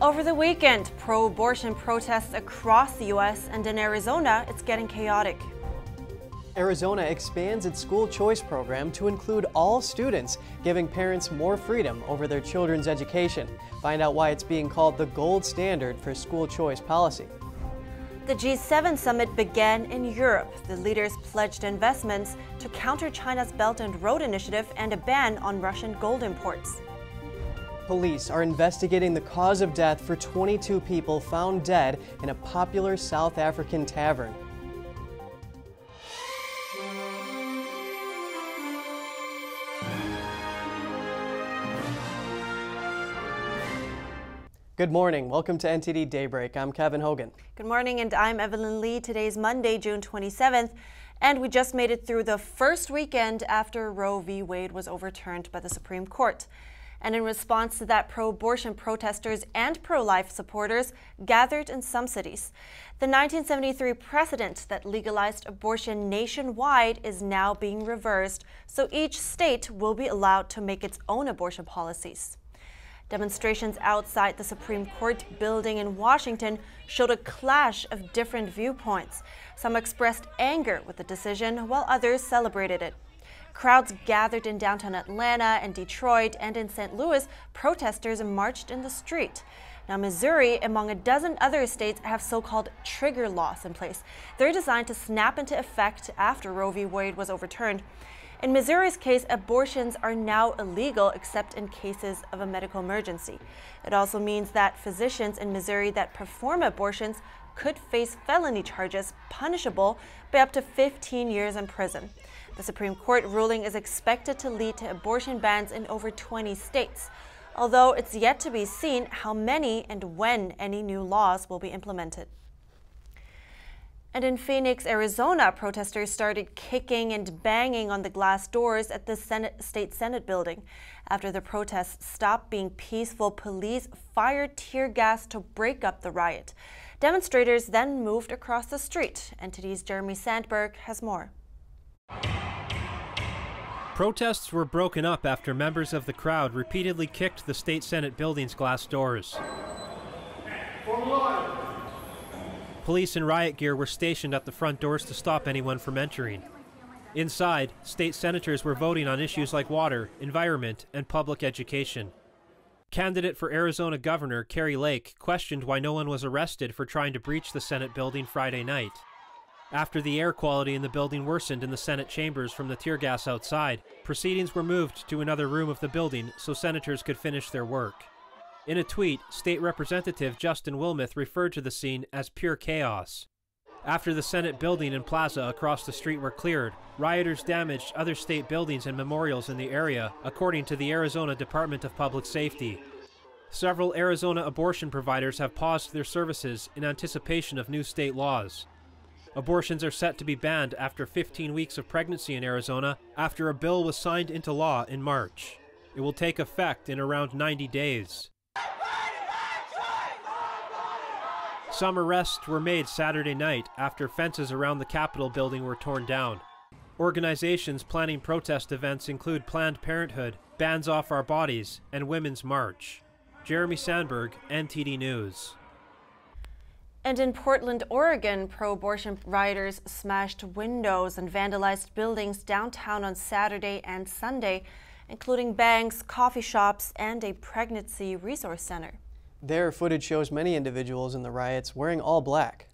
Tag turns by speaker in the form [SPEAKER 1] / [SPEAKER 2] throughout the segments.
[SPEAKER 1] Over the weekend, pro-abortion protests across the U.S. and in Arizona, it's getting chaotic.
[SPEAKER 2] Arizona expands its school choice program to include all students, giving parents more freedom over their children's education. Find out why it's being called the gold standard for school choice policy.
[SPEAKER 1] The G-7 summit began in Europe. The leaders pledged investments to counter China's Belt and Road Initiative and a ban on Russian gold imports.
[SPEAKER 2] Police are investigating the cause of death for 22 people found dead in a popular South African tavern. Good morning. Welcome to NTD Daybreak. I'm Kevin Hogan.
[SPEAKER 1] Good morning, and I'm Evelyn Lee. Today's Monday, June 27th, and we just made it through the first weekend after Roe v. Wade was overturned by the Supreme Court. And in response to that, pro-abortion protesters and pro-life supporters gathered in some cities. The 1973 precedent that legalized abortion nationwide is now being reversed, so each state will be allowed to make its own abortion policies. Demonstrations outside the Supreme Court building in Washington showed a clash of different viewpoints. Some expressed anger with the decision, while others celebrated it. Crowds gathered in downtown Atlanta and Detroit, and in St. Louis, protesters marched in the street. Now, Missouri, among a dozen other states, have so-called trigger laws in place. They're designed to snap into effect after Roe v. Wade was overturned. In Missouri's case, abortions are now illegal except in cases of a medical emergency. It also means that physicians in Missouri that perform abortions could face felony charges punishable by up to 15 years in prison. The Supreme Court ruling is expected to lead to abortion bans in over 20 states, although it's yet to be seen how many and when any new laws will be implemented. And in Phoenix, Arizona, protesters started kicking and banging on the glass doors at the State Senate building. After the protests stopped being peaceful, police fired tear gas to break up the riot. Demonstrators then moved across the street. NTD's Jeremy Sandberg has more.
[SPEAKER 3] Protests were broken up after members of the crowd repeatedly kicked the State Senate building's glass doors. Police in riot gear were stationed at the front doors to stop anyone from entering. Inside, state senators were voting on issues like water, environment, and public education. Candidate for Arizona Governor Kari Lake questioned why no one was arrested for trying to breach the Senate building Friday night. After the air quality in the building worsened in the Senate chambers from the tear gas outside, proceedings were moved to another room of the building so senators could finish their work. In a tweet, State Representative Justin Wilmoth referred to the scene as pure chaos. After the Senate building and plaza across the street were cleared, rioters damaged other state buildings and memorials in the area, according to the Arizona Department of Public Safety. Several Arizona abortion providers have paused their services in anticipation of new state laws. Abortions are set to be banned after 15 weeks of pregnancy in Arizona after a bill was signed into law in March. It will take effect in around 90 days. Some arrests were made Saturday night after fences around the Capitol building were torn down. Organizations planning protest events include Planned Parenthood, Bands Off Our Bodies, and Women's March. Jeremy Sandberg, NTD News.
[SPEAKER 1] And in Portland, Oregon, pro-abortion rioters smashed windows and vandalized buildings downtown on Saturday and Sunday, including banks, coffee shops, and a pregnancy resource center.
[SPEAKER 2] Their footage shows many individuals in the riots wearing all black.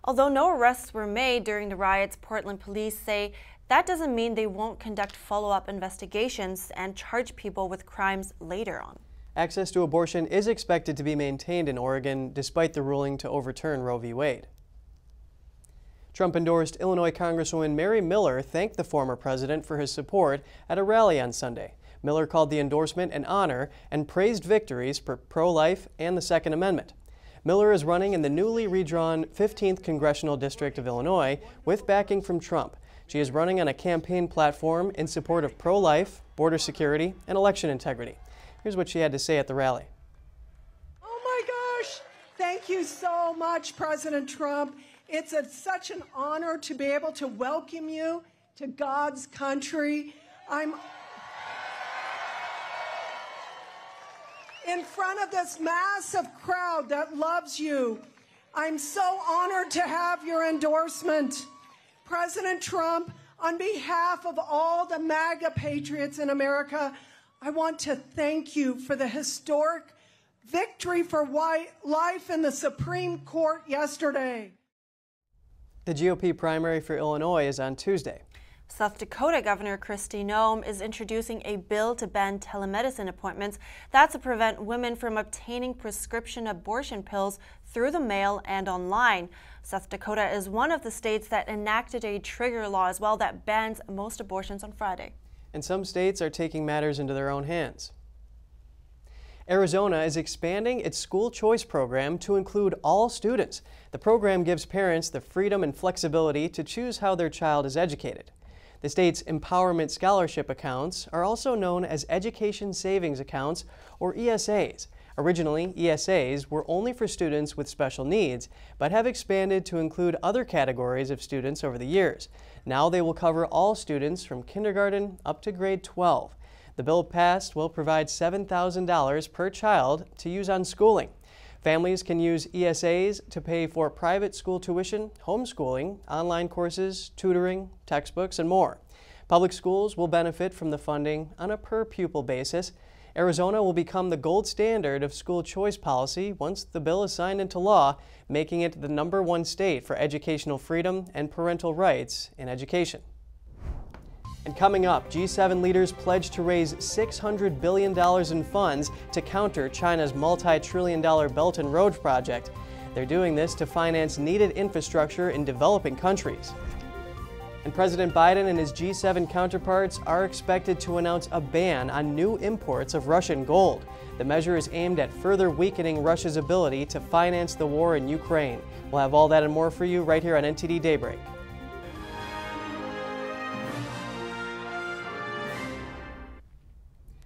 [SPEAKER 1] Although no arrests were made during the riots, Portland police say that doesn't mean they won't conduct follow-up investigations and charge people with crimes later on.
[SPEAKER 2] Access to abortion is expected to be maintained in Oregon despite the ruling to overturn Roe v. Wade. Trump-endorsed Illinois Congresswoman Mary Miller thanked the former president for his support at a rally on Sunday. Miller called the endorsement an honor and praised victories for pro-life and the Second Amendment. Miller is running in the newly redrawn 15th Congressional District of Illinois with backing from Trump. She is running on a campaign platform in support of pro-life, border security, and election integrity. Here's what she had to say at the rally.
[SPEAKER 4] Oh my gosh, thank you so much, President Trump. It's such an honor to be able to welcome you to God's country. in front of this massive crowd that loves you. I'm so honored to have your endorsement. President Trump, on behalf of all the MAGA patriots in America, I want to thank you for the historic victory for life in the Supreme Court yesterday.
[SPEAKER 2] The GOP primary for Illinois is on Tuesday.
[SPEAKER 1] South Dakota Governor Kristi Noem is introducing a bill to ban telemedicine appointments. That's to prevent women from obtaining prescription abortion pills through the mail and online. South Dakota is one of the states that enacted a trigger law as well that bans most abortions on Friday.
[SPEAKER 2] And some states are taking matters into their own hands. Arizona is expanding its school choice program to include all students. The program gives parents the freedom and flexibility to choose how their child is educated. The state's Empowerment Scholarship accounts are also known as Education Savings Accounts, or ESAs. Originally, ESAs were only for students with special needs, but have expanded to include other categories of students over the years. Now they will cover all students from kindergarten up to grade 12. The bill passed will provide $7,000 per child to use on schooling. Families can use ESAs to pay for private school tuition, homeschooling, online courses, tutoring, textbooks, and more. Public schools will benefit from the funding on a per-pupil basis. Arizona will become the gold standard of school choice policy once the bill is signed into law, making it the #1 state for educational freedom and parental rights in education. And coming up, G7 leaders pledge to raise $600 billion in funds to counter China's multi-trillion-dollar Belt and Road project. They're doing this to finance needed infrastructure in developing countries. And President Biden and his G7 counterparts are expected to announce a ban on new imports of Russian gold. The measure is aimed at further weakening Russia's ability to finance the war in Ukraine. We'll have all that and more for you right here on NTD Daybreak.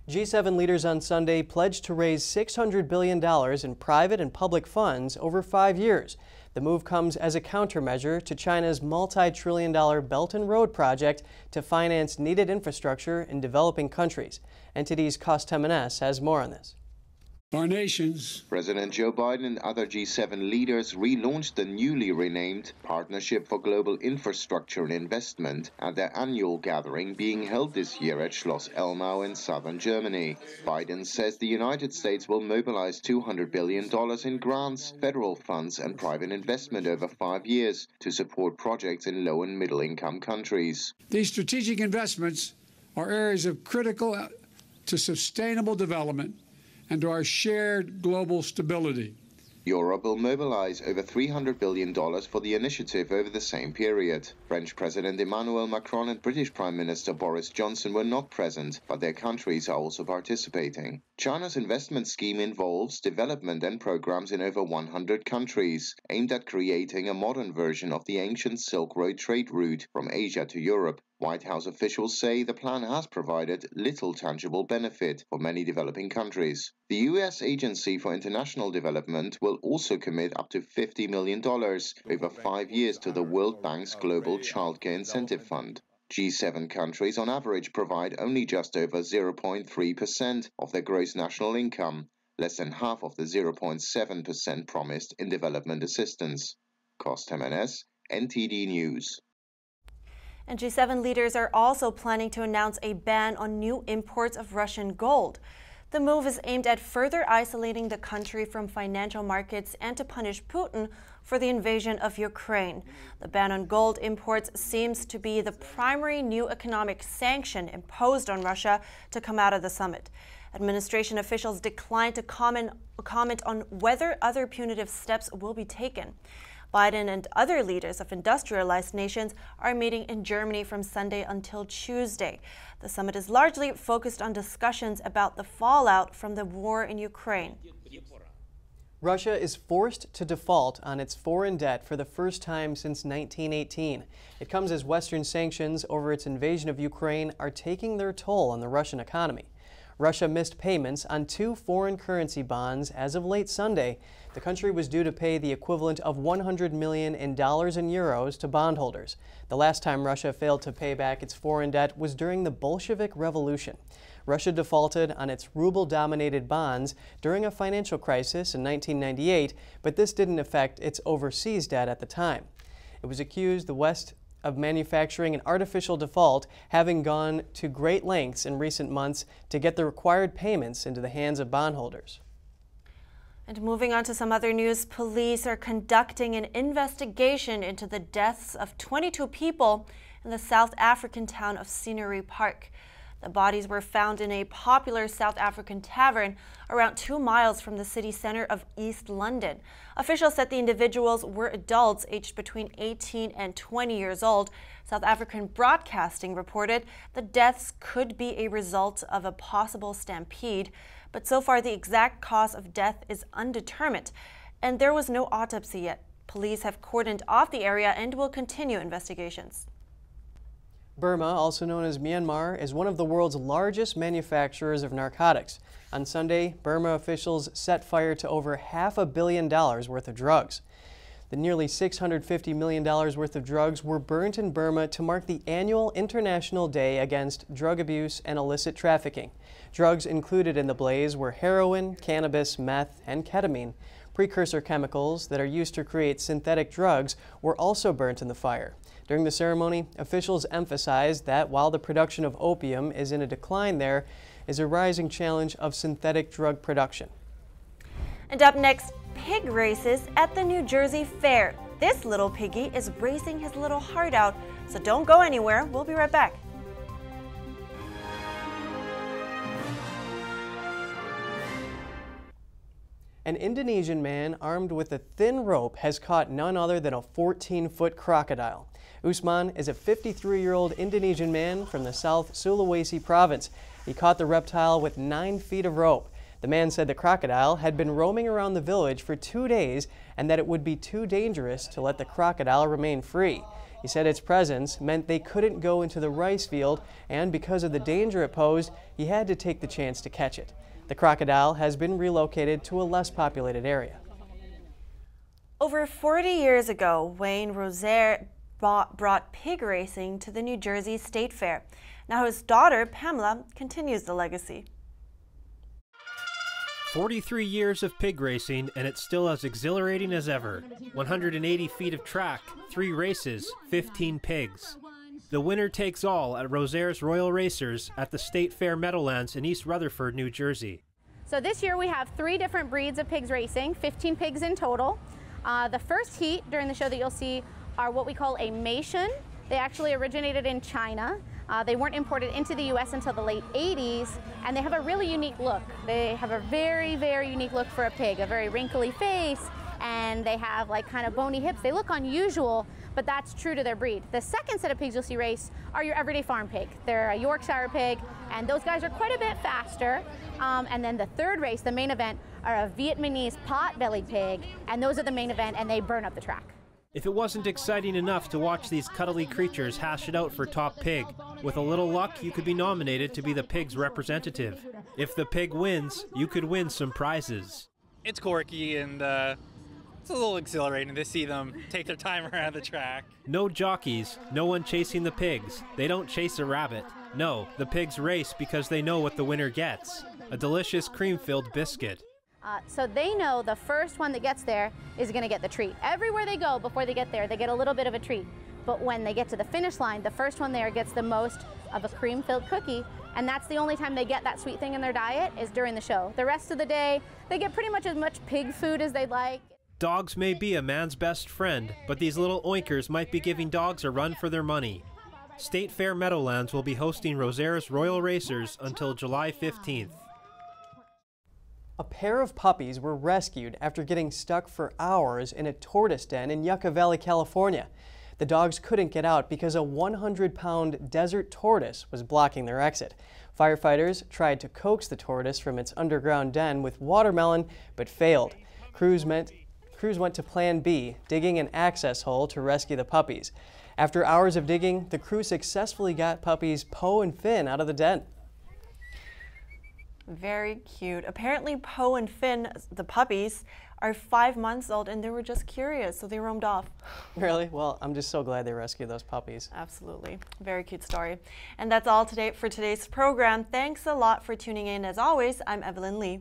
[SPEAKER 2] G7 leaders on Sunday pledged to raise $600 billion in private and public funds over 5 years. The move comes as a countermeasure to China's multi-trillion-dollar Belt and Road project to finance needed infrastructure in developing countries. NTD's Condemn has more on this.
[SPEAKER 5] Our nations.
[SPEAKER 6] President Joe Biden and other G7 leaders relaunched the newly renamed Partnership for Global Infrastructure and Investment at their annual gathering being held this year at Schloss Elmau in southern Germany. Biden says the United States will mobilize $200 billion in grants, federal funds and private investment over 5 years to support projects in low and middle income countries.
[SPEAKER 5] These strategic investments are areas of critical to sustainable development and to our shared global stability.
[SPEAKER 6] Europe will mobilize over $300 billion for the initiative over the same period. French President Emmanuel Macron and British Prime Minister Boris Johnson were not present, but their countries are also participating. China's investment scheme involves development and programs in over 100 countries, aimed at creating a modern version of the ancient Silk Road trade route from Asia to Europe. White House officials say the plan has provided little tangible benefit for many developing countries. The U.S. Agency for International Development will also commit up to $50 million over 5 years to the World Bank's Global Childcare Incentive Fund. G7 countries on average provide only just over 0.3% of their gross national income, less than half of the 0.7% promised in development assistance. Condemn, NTD News.
[SPEAKER 1] And G7 leaders are also planning to announce a ban on new imports of Russian gold. The move is aimed at further isolating the country from financial markets and to punish Putin for the invasion of Ukraine. The ban on gold imports seems to be the primary new economic sanction imposed on Russia to come out of the summit. Administration officials declined to comment on whether other punitive steps will be taken. Biden and other leaders of industrialized nations are meeting in Germany from Sunday until Tuesday. The summit is largely focused on discussions about the fallout from the war in Ukraine.
[SPEAKER 2] Russia is forced to default on its foreign debt for the first time since 1918. It comes as Western sanctions over its invasion of Ukraine are taking their toll on the Russian economy. Russia missed payments on 2 foreign currency bonds as of late Sunday. The country was due to pay the equivalent of $100 million in dollars and euros to bondholders. The last time Russia failed to pay back its foreign debt was during the Bolshevik Revolution. Russia defaulted on its ruble-dominated bonds during a financial crisis in 1998, but this didn't affect its overseas debt at the time. It was accused the West of manufacturing an artificial default, having gone to great lengths in recent months to get the required payments into the hands of bondholders.
[SPEAKER 1] And moving on to some other news, police are conducting an investigation into the deaths of 22 people in the South African town of Scenery Park. The bodies were found in a popular South African tavern around 2 miles from the city center of East London. Officials said the individuals were adults aged between 18 and 20 years old. South African Broadcasting reported the deaths could be a result of a possible stampede, but so far the exact cause of death is undetermined, and there was no autopsy yet. Police have cordoned off the area and will continue investigations.
[SPEAKER 2] Burma, also known as Myanmar, is one of the world's largest manufacturers of narcotics. On Sunday, Burma officials set fire to over $500 million worth of drugs. The nearly $650 million worth of drugs were burnt in Burma to mark the annual International Day Against Drug Abuse and Illicit Trafficking. Drugs included in the blaze were heroin, cannabis, meth, and ketamine. Precursor chemicals that are used to create synthetic drugs were also burnt in the fire. During the ceremony, officials emphasized that while the production of opium is in a decline, there is a rising challenge of synthetic drug production.
[SPEAKER 1] And up next, pig races at the New Jersey Fair. This little piggy is racing his little heart out, so don't go anywhere. We'll be right back.
[SPEAKER 2] An Indonesian man armed with a thin rope has caught none other than a 14-foot crocodile. Usman is a 53-year-old Indonesian man from the South Sulawesi province. He caught the reptile with 9 feet of rope. The man said the crocodile had been roaming around the village for 2 days and that it would be too dangerous to let the crocodile remain free. He said its presence meant they couldn't go into the rice field, and because of the danger it posed, he had to take the chance to catch it. The crocodile has been relocated to a less populated area.
[SPEAKER 1] Over 40 years ago, Wayne Rozier brought pig racing to the New Jersey State Fair. Now his daughter, Pamela, continues the legacy.
[SPEAKER 3] 43 years of pig racing, and it's still as exhilarating as ever. 180 feet of track, 3 races, 15 pigs. The winner takes all at Rozier's Royal Racers at the State Fair Meadowlands in East Rutherford, New Jersey.
[SPEAKER 7] So this year we have 3 different breeds of pigs racing, 15 pigs in total. The first heat during the show that you'll see are what we call a Meishan. They actually originated in China. They weren't imported into the US until the late 80s, and they have a really unique look. They have a very, very unique look for a pig, a very wrinkly face, and they have like kind of bony hips. They look unusual, but that's true to their breed. The second set of pigs you'll see race are your everyday farm pig. They're a Yorkshire pig, and those guys are quite a bit faster. And then the third race, the main event, are a Vietnamese pot-bellied pig, and those are the main event, and they burn up the track.
[SPEAKER 3] If it wasn't exciting enough to watch these cuddly creatures hash it out for top pig, with a little luck you could be nominated to be the pig's representative. If the pig wins, you could win some prizes.
[SPEAKER 8] It's quirky and it's a little exhilarating to see them take their time around the track.
[SPEAKER 3] No jockeys, no one chasing the pigs. They don't chase a rabbit. No, the pigs race because they know what the winner gets. A delicious cream-filled biscuit.
[SPEAKER 7] So they know the first one that gets there is going to get the treat. Everywhere they go before they get there, they get a little bit of a treat. But when they get to the finish line, the first one there gets the most of a cream-filled cookie, and that's the only time they get that sweet thing in their diet is during the show. The rest of the day, they get pretty much as much pig food as they'd like.
[SPEAKER 3] Dogs may be a man's best friend, but these little oinkers might be giving dogs a run for their money. State Fair Meadowlands will be hosting Rozier's Royal Racers until July 15th.
[SPEAKER 2] A pair of puppies were rescued after getting stuck for hours in a tortoise den in Yucca Valley, California. The dogs couldn't get out because a 100-pound desert tortoise was blocking their exit. Firefighters tried to coax the tortoise from its underground den with watermelon, but failed. Crews went to Plan B, digging an access hole to rescue the puppies. After hours of digging, the crew successfully got puppies Poe and Finn out of the den.
[SPEAKER 1] Very cute. Apparently Poe and Finn, the puppies, are 5 months old and they were just curious, so they roamed off.
[SPEAKER 2] Really? Well, I'm just so glad they rescued those puppies.
[SPEAKER 1] Absolutely. Very cute story. And that's all today for today's program. Thanks a lot for tuning in. As always, I'm Evelyn Lee.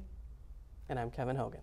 [SPEAKER 2] And I'm Kevin Hogan.